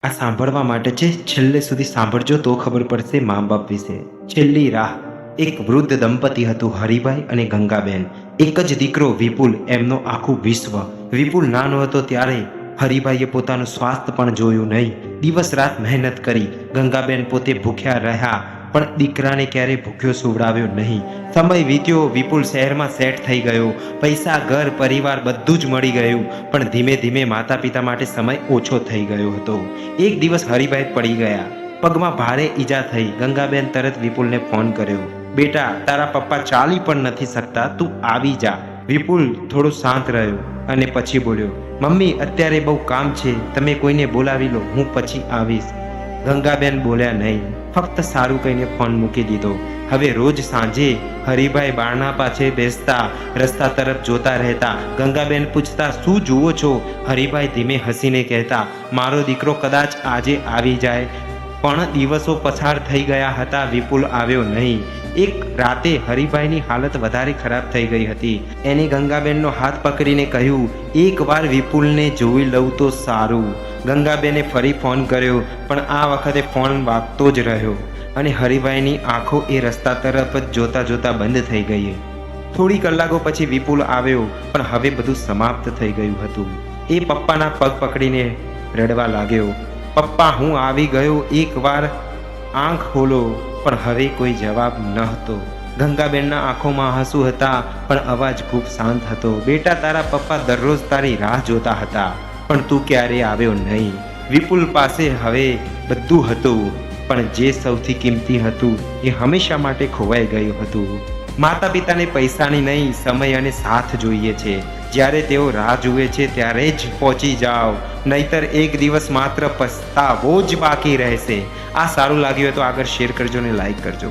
આ સાંભળવા માટે છે છેલ્લે સુધી સાંભળજો તો ખબર પડશે મા બાપ વિશે. છેલ્લી રાહ. એક વૃદ્ધ દંપતી હતું, હરિભાઈ અને ગંગાબેન. એક જ દીકરો વિપુલ, એમનો આખું વિશ્વ. વિપુલ નાનો હતો ત્યારે હરિભાઈએ પોતાનું સ્વાસ્થ્ય પણ જોયું નહીં. દિવસ રાત મહેનત કરી. ગંગાબેન પોતે ભૂખ્યા રહ્યા પણ દીકરાને ક્યારેય ભૂખ્યો સુવડાવ્યો નહીં. સમય વીત્યો. વિપુલ શહેરમાં સેટ થઈ ગયો. પૈસા, ઘર, પરિવાર બધું જ મળી ગયું. પણ ધીમે ધીમે માતા પિતા માટે સમય ઓછો થઈ ગયો હતો. એક દિવસ હરિભાઈ પડી ગયા. પગમાં ભારે ઈજા થઈ. ગંગાબેન તરત વિપુલને ફોન કર્યો. બેટા, તારા પપ્પા ચાલી પણ નથી શકતા, તું આવી જા. વિપુલ થોડો શાંત રહ્યો અને પછી બોલ્યો, મમ્મી અત્યારે બહુ કામ છે, તમે કોઈને બોલાવી લો, હું પછી આવીશ. ગંગાબેન બોલ્યા નહીં, ફક્ત સારું કહીને ફોન મૂકી દીધો. હવે રોજ સાંજે હરિભાઈ બારણા પાસે બેસતા, રસ્તા તરફ જોતા રહેતા. ગંગાબેન પૂછતા, શું જુઓ છો? હરિભાઈ ધીમે હસીને કહેતા, મારો દીકરો કદાચ આજે આવી જાય. પણ દિવસો પસાર થઈ ગયા હતા, વિપુલ આવ્યો નહીં. એક રાતે હરિભાઈની હાલત વધારે ખરાબ થઈ ગઈ હતી. એને ગંગાબેનનો હાથ પકડીને કહ્યું, એકવાર વિપુલને જોઈ લઉં તો સારું. ગંગાબેને ફરી ફોન કર્યો પણ આ વખતે ફોન વાગતો જ રહ્યો અને હરિભાઈની આંખો એ રસ્તા તરફ જ જોતા જોતા બંધ થઈ ગઈ. થોડી કલાકો પછી વિપુલ આવ્યો પણ હવે બધું સમાપ્ત થઈ ગયું હતું. એ પપ્પાના પગ પકડીને રડવા લાગ્યો. પપ્પા, હું આવી ગયો, એકવાર આંખ ખોલો. પણ હવે કોઈ જવાબ ન હતો. ગંગાબેનના આંખોમાં આંસુ હતા પણ અવાજ ખૂબ શાંત હતો. બેટા, તારા પપ્પા દરરોજ તારી રાહ જોતા હતા પણ તું ક્યારેય આવ્યો નહીં. વિપુલ પાસે હવે બધું હતું પણ જે સૌથી કિંમતી હતું એ હંમેશા માટે ખોવાઈ ગયું હતું. માતા પિતાને પૈસાની નહીં, સમય અને સાથ જોઈએ છે. જ્યારે તેઓ રાહ જુએ છે ત્યારે જ પહોંચી જાઓ, નહીતર એક દિવસ માત્ર પસ્તાવો જ બાકી રહેશે. આ સારું લાગ્યું હોય તો આગળ શેર કરજો અને લાઈક કરજો.